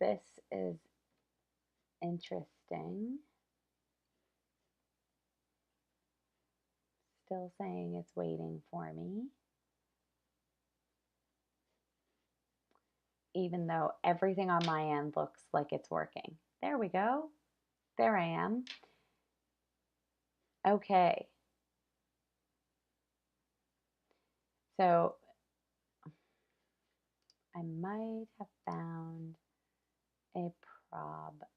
This is interesting. Still saying it's waiting for me. Even though everything on my end looks like it's working. There we go. There I am. Okay. So I might have found a problem.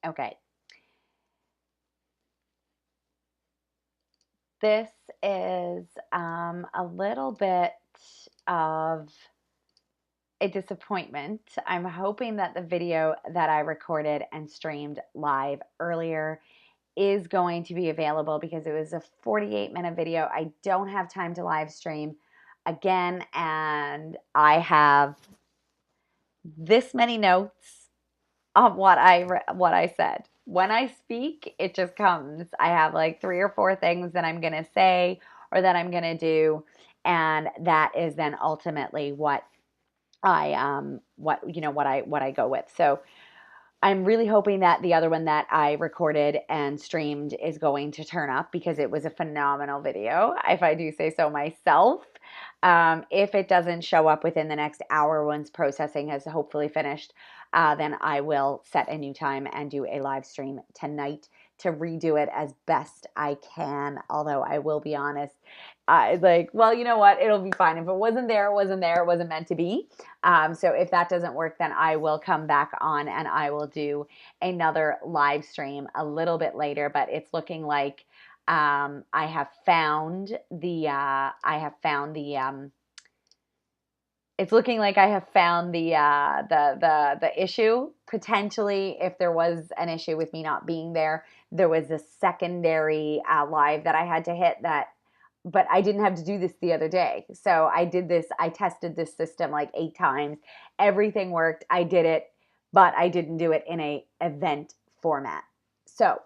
Okay. This is a little bit of a disappointment. I'm hoping that the video that I recorded and streamed live earlier is going to be available because it was a 48-minute video. I don't have time to live stream again, and I have this many notes of what I said. When I speak, it just comes. I have like 3 or 4 things that I'm going to say or that I'm going to do, and that is then ultimately what I go with. So I'm really hoping that the other one that I recorded and streamed is going to turn up because it was a phenomenal video, if I do say so myself. If it doesn't show up within the next hour once processing has hopefully finished, then I will set a new time and do a live stream tonight to redo it as best I can. Although I will be honest, well, you know what? It'll be fine. If it wasn't there, it wasn't there. It wasn't meant to be. So if that doesn't work, then I will come back on and I will do another live stream a little bit later. But it's looking like I have found the it's looking like I have found the issue. Potentially, if there was an issue with me not being there, there was a secondary live that I had to hit that, but I didn't have to do this the other day. So I did this, I tested this system like 8 times. Everything worked. I did it, but I didn't do it in a event format. So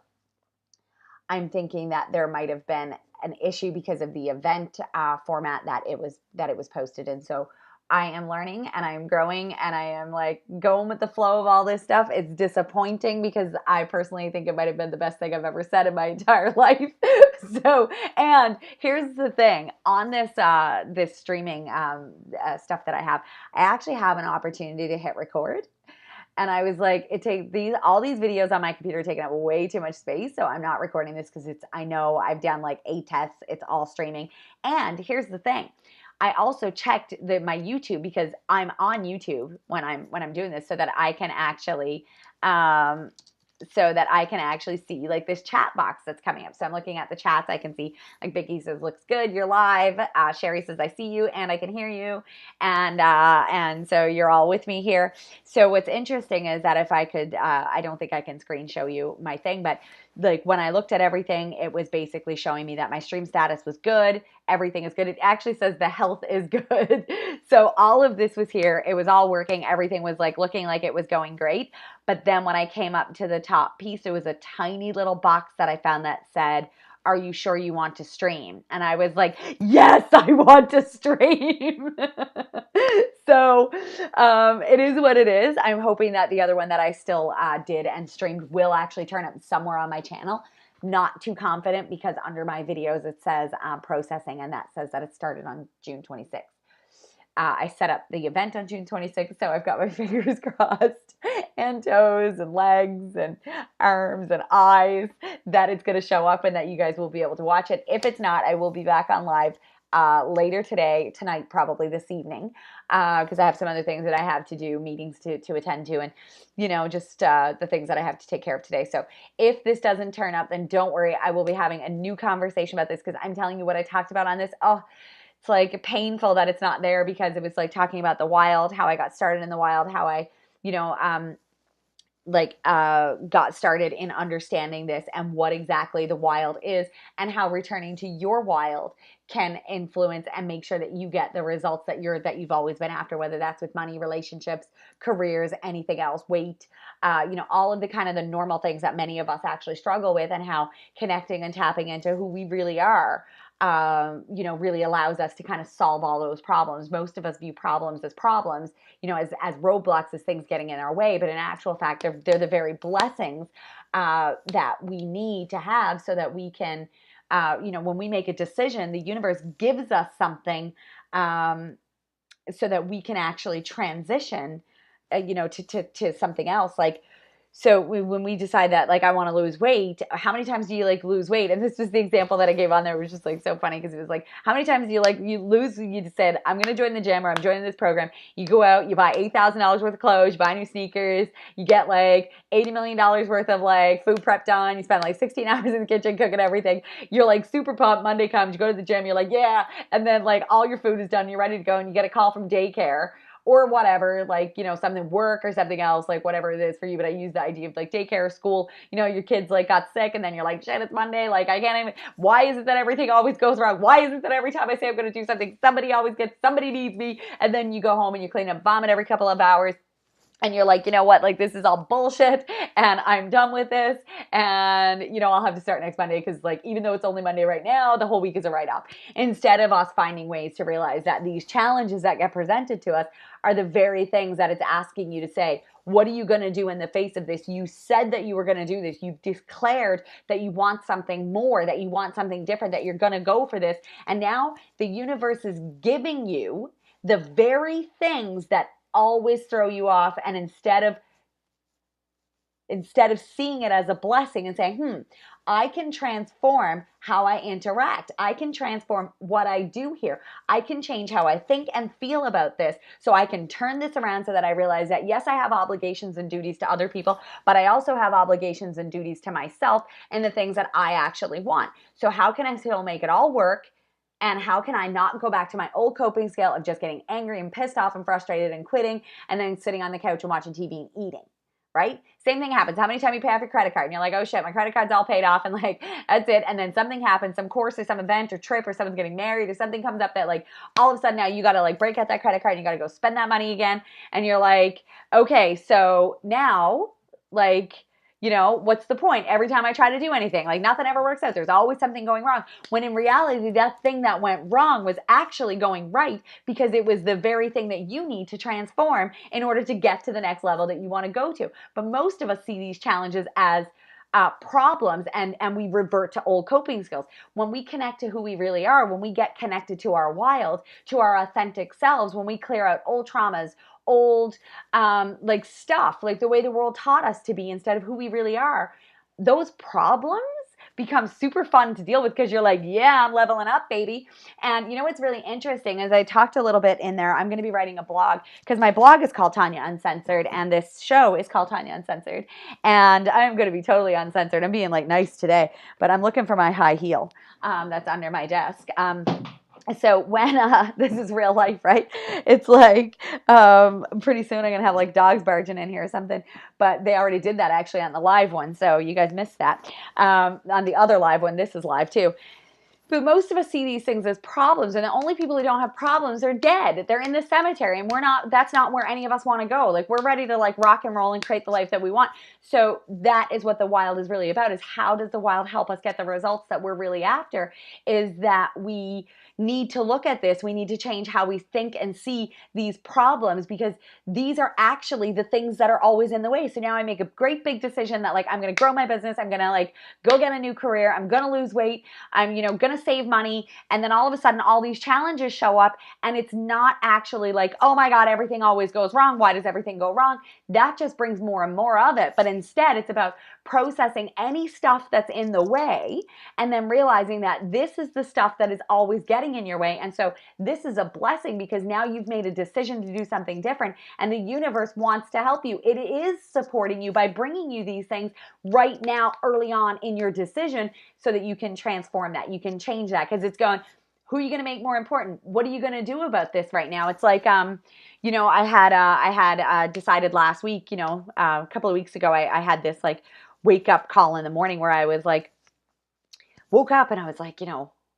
I'm thinking that there might have been an issue because of the event format that it was posted in. So I am learning and I'm growing and I am like going with the flow of all this stuff. It's disappointing because I personally think it might have been the best thing I've ever said in my entire life. So, and here's the thing on this this streaming stuff that I have, I actually have an opportunity to hit record. And I was like, it takes all these videos on my computer taking up way too much space. So I'm not recording this because I know I've done like 8 tests. It's all streaming. And here's the thing. I also checked my YouTube because I'm on YouTube when I'm doing this so that I can actually see like this chat box that's coming up. So I'm looking at the chats. I can see like Vicky says, looks good. You're live. Sherry says, I see you and I can hear you. And so you're all with me here. So what's interesting is that if I could, I don't think I can screen show you my thing, but like when I looked at everything, it was basically showing me that my stream status was good. Everything is good. It actually says the health is good. So all of this was here. It was all working. Everything was like looking like it was going great. But then when I came up to the top piece, there was a tiny little box that I found that said, are you sure you want to stream? And I was like, yes, I want to stream. So it is what it is. I'm hoping that the other one that I still did and streamed will actually turn up somewhere on my channel. Not too confident because under my videos it says processing, and that says that it started on June 26th. I set up the event on June 26th, so I've got my fingers crossed and toes and legs and arms and eyes that it's going to show up and that you guys will be able to watch it. If it's not, I will be back on live later today, tonight, probably this evening, because I have some other things that I have to do, meetings to attend to, and, just the things that I have to take care of today. So if this doesn't turn up, then don't worry. I will be having a new conversation about this, because I'm telling you what I talked about on this. Oh, it's like painful that it's not there, because it was like talking about the wild, how I got started in the wild, how I, you know, got started in understanding this and what exactly the wild is, and how returning to your wild can influence and make sure that you get the results that you've always been after, whether that's with money, relationships, careers, anything else, weight, all of the kind of the normal things that many of us actually struggle with, and how connecting and tapping into who we really are, really allows us to kind of solve all those problems. Most of us view problems as problems, as roadblocks, as things getting in our way. But in actual fact, they're the very blessings that we need to have, so that we can, when we make a decision, the universe gives us something, so that we can actually transition, to something else. Like, so when we decide that, like, I want to lose weight, how many times do you like lose weight? And this was the example that I gave on there. It was just like so funny, because it was like, how many times do you said, I'm going to join the gym, or I'm joining this program. You go out, you buy $8,000 worth of clothes, you buy new sneakers, you get like $80 million worth of like food prep done. You spend like 16 hours in the kitchen cooking everything. You're like super pumped. Monday comes, you go to the gym, you're like, yeah. And then like all your food is done, you're ready to go, and you get a call from daycare or whatever, like, something, work or something else, like whatever it is for you. But I use the idea of like daycare, school, your kids like got sick, and then you're like, shit, it's Monday. Like, I can't even, why is it that everything always goes wrong? Why is it that every time I say I'm going to do something, somebody needs me? And then you go home and you clean up vomit every couple of hours. And you're like, you know what, like, this is all bullshit, and I'm done with this, and, I'll have to start next Monday, because, like, even though it's only Monday right now, the whole week is a write-off. Instead of us finding ways to realize that these challenges that get presented to us are the very things that it's asking you to say, what are you going to do in the face of this? You said that you were going to do this. You've declared that you want something more, that you want something different, that you're going to go for this. And now the universe is giving you the very things that always throw you off. And instead of seeing it as a blessing and saying, I can transform how I interact. I can transform what I do here. I can change how I think and feel about this, so I can turn this around, so that I realize that, yes, I have obligations and duties to other people, but I also have obligations and duties to myself and the things that I actually want. So how can I still make it all work? And how can I not go back to my old coping scale of just getting angry and pissed off and frustrated and quitting, and then sitting on the couch and watching TV and eating, right? Same thing happens. How many times you pay off your credit card and you're like, oh shit, my credit card's all paid off, and like, that's it. And then something happens, some course or some event or trip, or someone's getting married, or something comes up that, like, all of a sudden now you got to like break out that credit card and you got to go spend that money again. And you're like, okay, so now, like, what's the point? Every time I try to do anything, like, nothing ever works out. There's always something going wrong. When in reality, that thing that went wrong was actually going right, because it was the very thing that you need to transform in order to get to the next level that you want to go to. But most of us see these challenges as problems, and we revert to old coping skills. When we connect to who we really are, when we get connected to our wild, to our authentic selves, when we clear out old traumas, old like stuff, like the way the world taught us to be instead of who we really are, those problems become super fun to deal with, because you're like, yeah, I'm leveling up, baby. And what's really interesting is, I talked a little bit in there, I'm going to be writing a blog, because my blog is called Tonya Uncensored, and this show is called Tonya Uncensored, and I'm going to be totally uncensored. I'm being like nice today, but I'm looking for my high heel that's under my desk. So when, this is real life, right? It's like, pretty soon I'm going to have like dogs barging in here or something, but they already did that actually on the live one. So you guys missed that. On the other live one, this is live too. But most of us see these things as problems, and the only people who don't have problems are dead. They're in the cemetery, and that's not where any of us want to go. Like, we're ready to like rock and roll and create the life that we want. So that is what the wild is really about, is how does the wild help us get the results that we're really after, is that we need to look at this. We need to change how we think and see these problems, because these are actually the things that are always in the way. So now I make a great big decision that, like, I'm going to grow my business. I'm going to like go get a new career. I'm going to lose weight. I'm, going to to save money. And then all of a sudden, all these challenges show up, and it's not actually like, oh my God, everything always goes wrong. Why does everything go wrong? That just brings more and more of it. But instead, it's about processing any stuff that's in the way, and then realizing that this is the stuff that is always getting in your way. And so this is a blessing, because now you've made a decision to do something different, and the universe wants to help you. It is supporting you by bringing you these things right now, early on in your decision, so that you can transform that, you can change that, because it's going, who are you going to make more important? What are you going to do about this right now? It's like, I had decided last week, a couple of weeks ago, I had this like wake up call in the morning where I was like, woke up and I was like,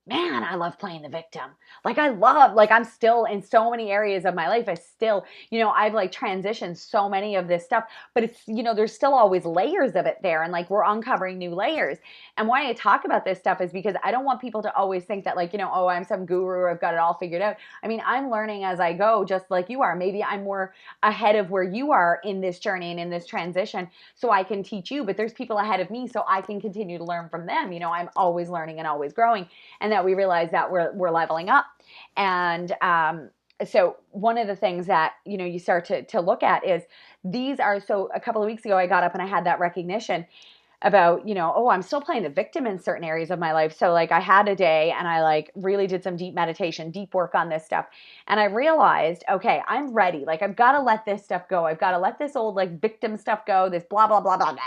man, I love playing the victim. Like I'm still in so many areas of my life. I still, I've like transitioned so many of this stuff, but it's, there's still always layers of it there. And like, we're uncovering new layers. And why I talk about this stuff is because I don't want people to always think that like, oh, I'm some guru, I've got it all figured out. I mean, I'm learning as I go, just like you are. Maybe I'm more ahead of where you are in this journey and in this transition, so I can teach you, but there's people ahead of me, so I can continue to learn from them. I'm always learning and always growing. And that we realize that we're leveling up. And so one of the things that, you start to look at is so a couple of weeks ago, I got up and I had that recognition about, oh, I'm still playing the victim in certain areas of my life. So like I had a day and I like really did some deep meditation, deep work on this stuff. And I realized, okay, I'm ready. Like I've got to let this stuff go. I've got to let this old like victim stuff go, this blah, blah, blah, blah, blah.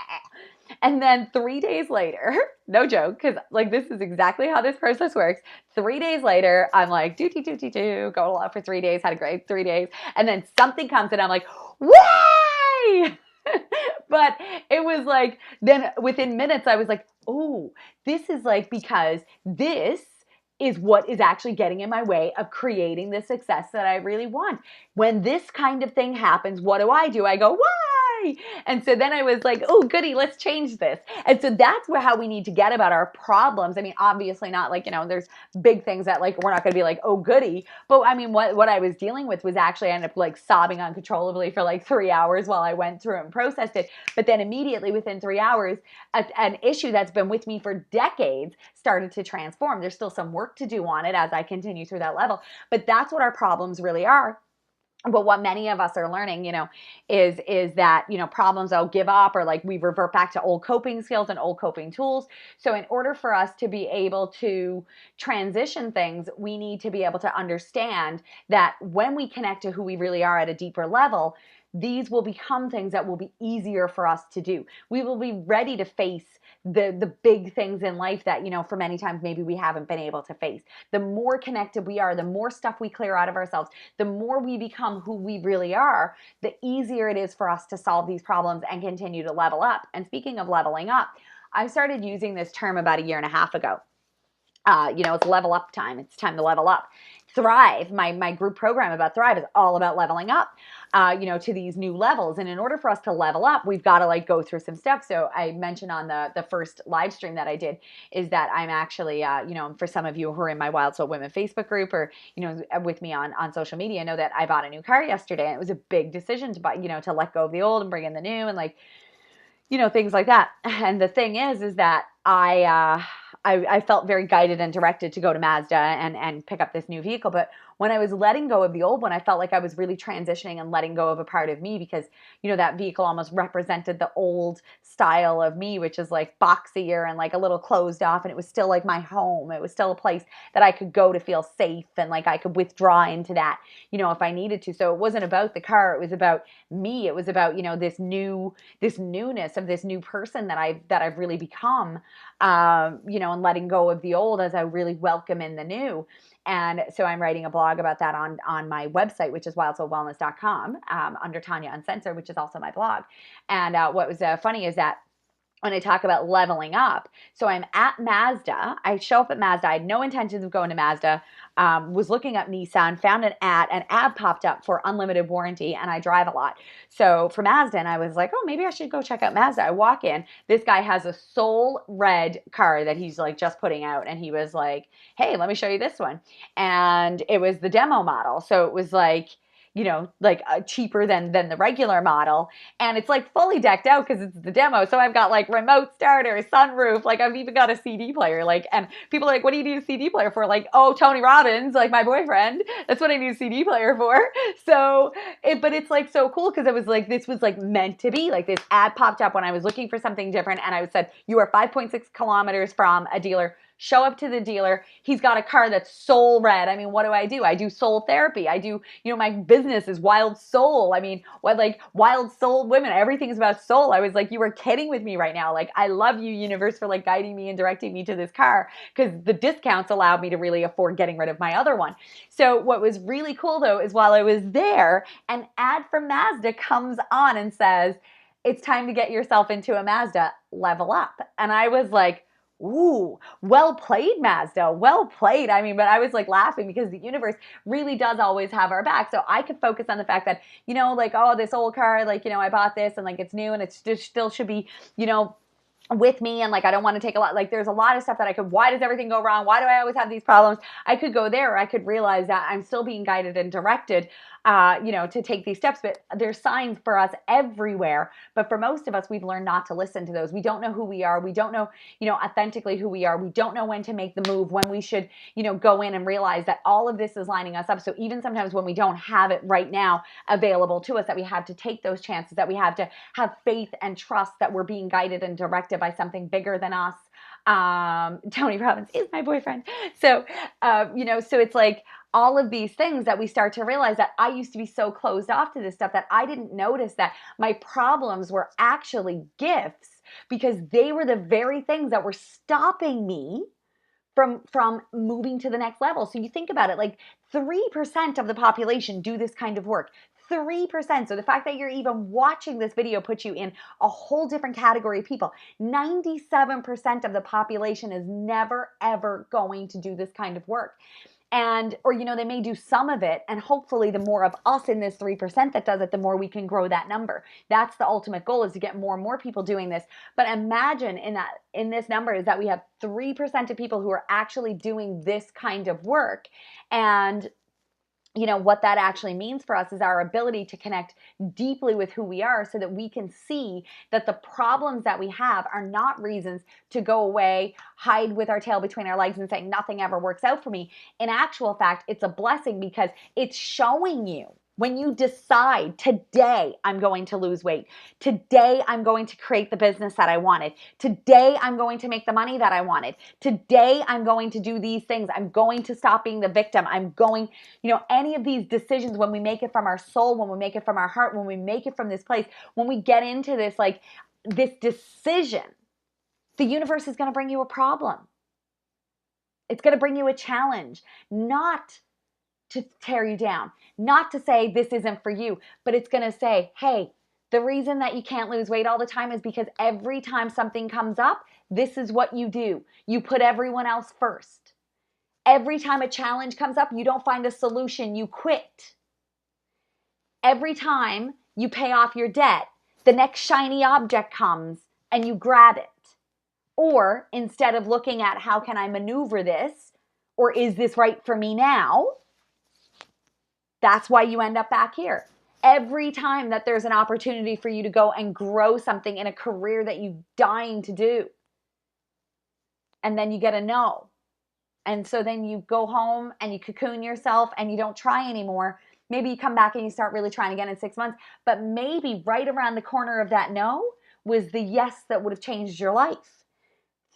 And then 3 days later, no joke, because like this is exactly how this process works. 3 days later, I'm like, going along for 3 days, had a great 3 days. And then something comes and I'm like, why? But it was like, then within minutes, I was like, oh, this is like, because this is what is actually getting in my way of creating the success that I really want. When this kind of thing happens, what do? I go, why? And so then I was like, oh, goody, let's change this. And so that's how we need to get about our problems. I mean, obviously not like, there's big things that like, we're not going to be like, oh, goody. But I mean, what I was dealing with was actually, I ended up like sobbing uncontrollably for like 3 hours while I went through and processed it. But then immediately within 3 hours, an issue that's been with me for decades started to transform. There's still some work to do on it as I continue through that level. But that's what our problems really are. But what many of us are learning, is that, problems I'll give up, or like we revert back to old coping skills and old coping tools. So in order for us to be able to transition things, we need to be able to understand that when we connect to who we really are at a deeper level, these will become things that will be easier for us to do. We will be ready to face the big things in life that, for many times maybe we haven't been able to face. The more connected we are, the more stuff we clear out of ourselves, the more we become who we really are, the easier it is for us to solve these problems and continue to level up. And speaking of leveling up, I started using this term about 1.5 years ago. It's level up time. It's time to level up. Thrive, my group program about Thrive is all about leveling up, to these new levels. And in order for us to level up, we've got to like go through some steps. So I mentioned on the first live stream that I did is that I'm actually, for some of you who are in my Wild Soul Women Facebook group, or, with me on social media, know that I bought a new car yesterday. And it was a big decision to buy, to let go of the old and bring in the new, and like, things like that. And the thing is that I felt very guided and directed to go to Mazda and pick up this new vehicle. But when I was letting go of the old one, I felt like I was really transitioning and letting go of a part of me, because, that vehicle almost represented the old style of me, which is like boxier and like a little closed off. And it was still like my home. It was still a place that I could go to feel safe, and like I could withdraw into that, if I needed to. So it wasn't about the car. It was about me. It was about, this newness of this new person that I've really become, and letting go of the old as I really welcome in the new. And so I'm writing a blog about that on my website, which is wildsoulwellness.com, under Tonya Uncensored, which is also my blog. And what was funny is that when I talk about leveling up, so I'm at Mazda. I show up at Mazda. I had no intentions of going to Mazda. Was looking up Nissan, found an ad popped up for unlimited warranty, and I drive a lot. So for Mazda, and I was like, oh, maybe I should go check out Mazda. I walk in, this guy has a soul red car that he's like just putting out, and he was like, hey, let me show you this one. And it was the demo model. So it was like, like cheaper than the regular model. And it's like fully decked out because it's the demo. So I've got like remote starter, sunroof, like I've even got a CD player. Like, and people are like, what do you need a CD player for? Like, oh, Tony Robbins, like my boyfriend. That's what I need a CD player for. So, but it's like so cool because it was like, this was like meant to be. Like this ad popped up when I was looking for something different. And I said, you are 5.6 kilometers from a dealer. Show up to the dealer. He's got a car that's soul red. I mean, what do? I do soul therapy. I do, my business is Wild Soul. I mean, what, like Wild Soul Women, everything is about soul. I was like, you were kidding with me right now. Like, I love you, universe, for like guiding me and directing me to this car because the discounts allowed me to really afford getting rid of my other one. So what was really cool though, is while I was there, an ad from Mazda comes on and says, it's time to get yourself into a Mazda, level up. And I was like, ooh, well played, Mazda. Well played. I mean, but I was like laughing because the universe really does always have our back. So I could focus on the fact that, like, oh, this old car, like, I bought this and like it's new and it's just still should be, with me, and like I don't want to take a lot, like there's a lot of stuff that I could, why does everything go wrong, why do I always have these problems? I could go there, or I could realize that I'm still being guided and directed to take these steps. But there's signs for us everywhere, but for most of us, we've learned not to listen to those. We don't know who we are. We don't know authentically who we are. We don't know when to make the move, when we should go in and realize that all of this is lining us up. So even sometimes when we don't have it right now available to us, that we have to take those chances, that we have to have faith and trust that we're being guided and directed by something bigger than us. Tony Robbins is my boyfriend. So, so it's like all of these things that we start to realize that I used to be so closed off to this stuff that I didn't notice that my problems were actually gifts, because they were the very things that were stopping me from moving to the next level. So you think about it, like 3% of the population do this kind of work. 3%. So the fact that you're even watching this video puts you in a whole different category of people. 97% of the population is never, ever going to do this kind of work. And, or, they may do some of it, and hopefully the more of us in this 3% that does it, the more we can grow that number. That's the ultimate goal, is to get more and more people doing this. But imagine in this number is that we have 3% of people who are actually doing this kind of work. And what that actually means for us is our ability to connect deeply with who we are, so that we can see that the problems that we have are not reasons to go away, hide with our tail between our legs and say nothing ever works out for me. In actual fact, it's a blessing, because it's showing you, when you decide, today I'm going to lose weight, today I'm going to create the business that I wanted, today I'm going to make the money that I wanted, today I'm going to do these things, I'm going to stop being the victim, I'm going, any of these decisions, when we make it from our soul, when we make it from our heart, when we make it from this place, when we get into this, like this decision, the universe is going to bring you a problem. It's going to bring you a challenge, not to tear you down, not to say this isn't for you, but it's going to say, hey, the reason that you can't lose weight all the time is because every time something comes up, this is what you do. You put everyone else first. Every time a challenge comes up, you don't find a solution, you quit. Every time you pay off your debt, the next shiny object comes and you grab it. Or instead of looking at how can I maneuver this, or is this right for me now, that's why you end up back here. Every time that there's an opportunity for you to go and grow something in a career that you're dying to do, and then you get a no. And so then you go home and you cocoon yourself and you don't try anymore. Maybe you come back and you start really trying again in 6 months, but maybe right around the corner of that no was the yes that would have changed your life.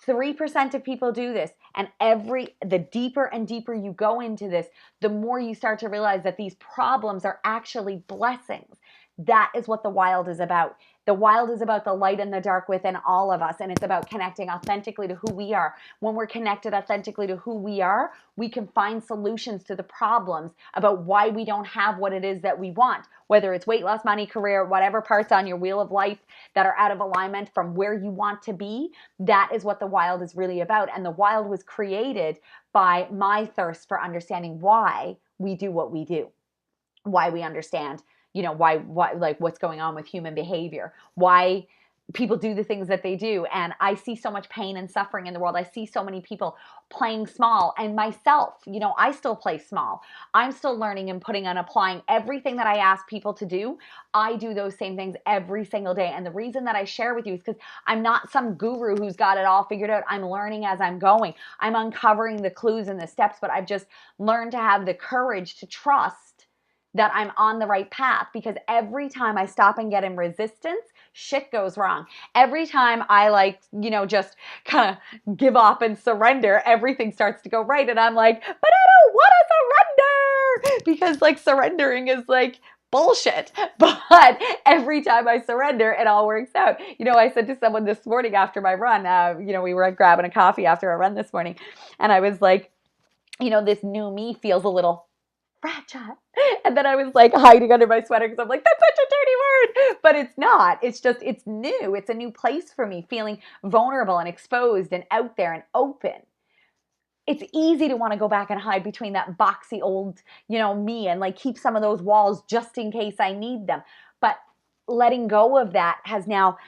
3% of people do this. And the deeper and deeper you go into this, the more you start to realize that these problems are actually blessings. That is what the wild is about. The wild is about the light and the dark within all of us, and it's about connecting authentically to who we are. When we're connected authentically to who we are, we can find solutions to the problems about why we don't have what it is that we want, whether it's weight loss, money, career, whatever parts on your wheel of life that are out of alignment from where you want to be. That is what the wild is really about. And the wild was created by my thirst for understanding why we do what we do, why we understand why like what's going on with human behavior, why people do the things that they do. And I see so much pain and suffering in the world. I see so many people playing small, and myself, you know, I still play small. I'm still learning and putting and applying everything that I ask people to do. I do those same things every single day. And the reason that I share with you is because I'm not some guru who's got it all figured out. I'm learning as I'm going. I'm uncovering the clues and the steps, but I've just learned to have the courage to trust that I'm on the right path, because every time I stop and get in resistance, shit goes wrong. Every time I, like, you know, just kind of give up and surrender, everything starts to go right. And I'm like, but I don't want to surrender, because like surrendering is like bullshit. But every time I surrender, it all works out. You know, I said to someone this morning after my run, you know, we were grabbing a coffee after a run this morning, and I was like, you know, this new me feels a little fragile. And then I was like hiding under my sweater because I'm like, that's such a dirty word. But it's not. It's just, it's new. It's a new place for me, feeling vulnerable and exposed and out there and open. It's easy to want to go back and hide between that boxy old, you know, me, and like keep some of those walls just in case I need them. But letting go of that has now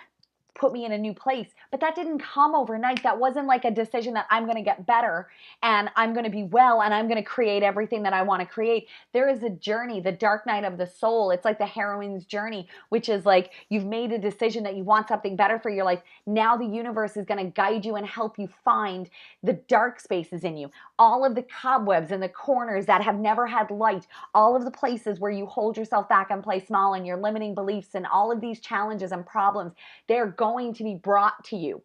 put me in a new place. But that didn't come overnight. That wasn't like a decision that I'm going to get better and I'm going to be well and I'm going to create everything that I want to create. There is a journey, the dark night of the soul. It's like the heroine's journey, which is like you've made a decision that you want something better for your life. Now the universe is going to guide you and help you find the dark spaces in you, all of the cobwebs and the corners that have never had light, all of the places where you hold yourself back and play small, and your limiting beliefs and all of these challenges and problems. They're going to be brought to you.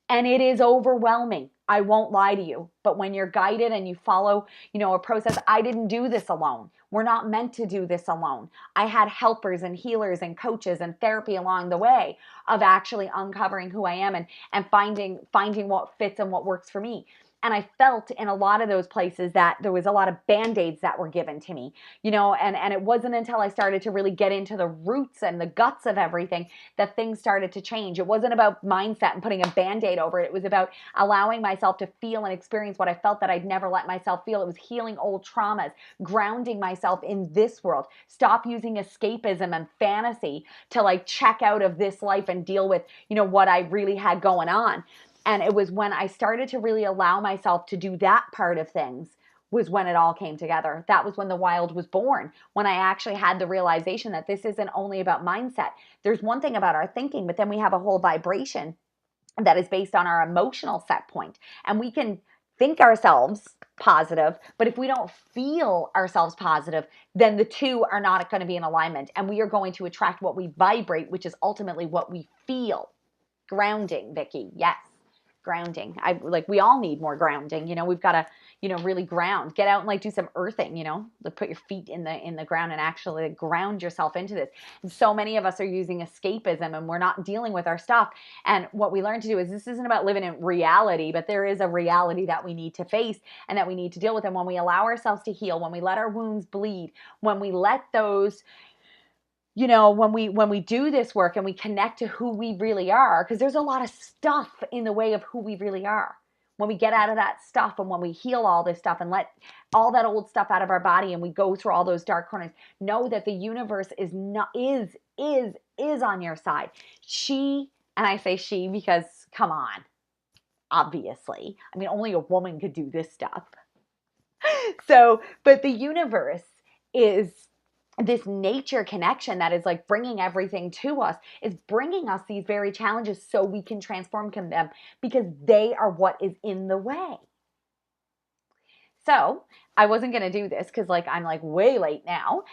And it is overwhelming. I won't lie to you. But when you're guided and you follow, you know, a process, I didn't do this alone. We're not meant to do this alone. I had helpers and healers and coaches and therapy along the way of actually uncovering who I am and finding what fits and what works for me. And I felt in a lot of those places that there was a lot of band-aids that were given to me, you know, and it wasn't until I started to really get into the roots and the guts of everything that things started to change. It wasn't about mindset and putting a band-aid over it. It was about allowing myself to feel and experience what I felt that I'd never let myself feel. It was healing old traumas, grounding myself in this world, stop using escapism and fantasy to like check out of this life and deal with, you know, what I really had going on. And it was when I started to really allow myself to do that part of things was when it all came together. That was when the wild was born, when I actually had the realization that this isn't only about mindset. There's one thing about our thinking, but then we have a whole vibration that is based on our emotional set point. And we can think ourselves positive, but if we don't feel ourselves positive, then the two are not going to be in alignment. And we are going to attract what we vibrate, which is ultimately what we feel. Grounding, Vicki. Yes. Grounding. We all need more grounding. You know, we've got to, you know, really ground. Get out and like do some earthing, you know, like put your feet in the ground and actually ground yourself into this. And so many of us are using escapism and we're not dealing with our stuff. And what we learn to do is this isn't about living in reality, but there is a reality that we need to face and that we need to deal with. And when we allow ourselves to heal, when we let our wounds bleed, when we let those, you know, when we do this work and we connect to who we really are, because there's a lot of stuff in the way of who we really are. When we get out of that stuff and when we heal all this stuff and let all that old stuff out of our body and we go through all those dark corners, know that the universe is on your side. And I say she because, come on, obviously. I mean, only a woman could do this stuff. So, but the universe is this nature connection that is like bringing everything to us, is bringing us these very challenges so we can transform them, because they are what is in the way. So I wasn't going to do this because like I'm like way late now.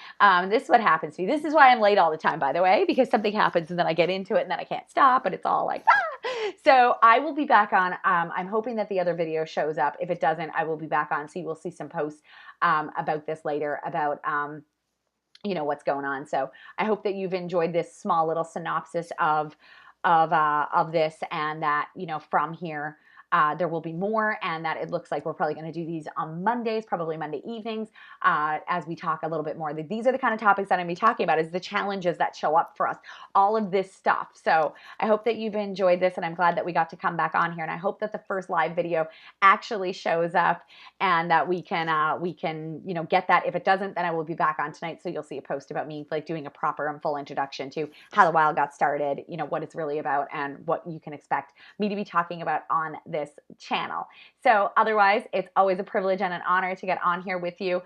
This is what happens to me. This is why I'm late all the time, by the way, because something happens and then I get into it and then I can't stop, and it's all like, ah! So I will be back on. I'm hoping that the other video shows up. If it doesn't, I will be back on. So you will see some posts about this later, about you know, what's going on. So I hope that you've enjoyed this small little synopsis of this, and that, you know, from here, there will be more, and that it looks like we're probably going to do these on Mondays, probably Monday evenings, as we talk a little bit more. These are the kind of topics that I'm going to be talking about, is the challenges that show up for us, all of this stuff. So I hope that you've enjoyed this, and I'm glad that we got to come back on here, and I hope that the first live video actually shows up and that we can get that. If it doesn't, then I will be back on tonight, so you'll see a post about me like doing a proper and full introduction to how the Wild got started, what it's really about, and what you can expect me to be talking about on this channel. So otherwise, it's always a privilege and an honor to get on here with you,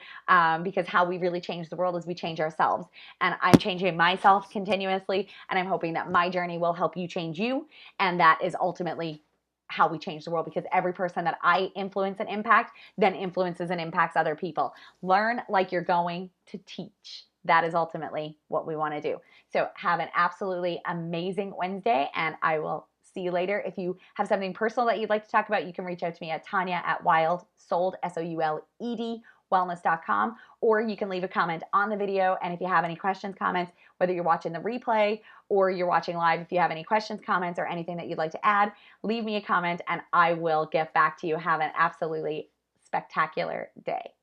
because how we really change the world is we change ourselves, and I'm changing myself continuously, and I'm hoping that my journey will help you change you, and that is ultimately how we change the world, because every person that I influence and impact then influences and impacts other people. Learn like you're going to teach. That is ultimately what we want to do. So have an absolutely amazing Wednesday, and I will see you later. If you have something personal that you'd like to talk about, you can reach out to me at Tonya at Souled, SOULED, wellness.com, or you can leave a comment on the video. And if you have any questions, comments, whether you're watching the replay or you're watching live, if you have any questions, comments, or anything that you'd like to add, leave me a comment and I will get back to you. Have an absolutely spectacular day.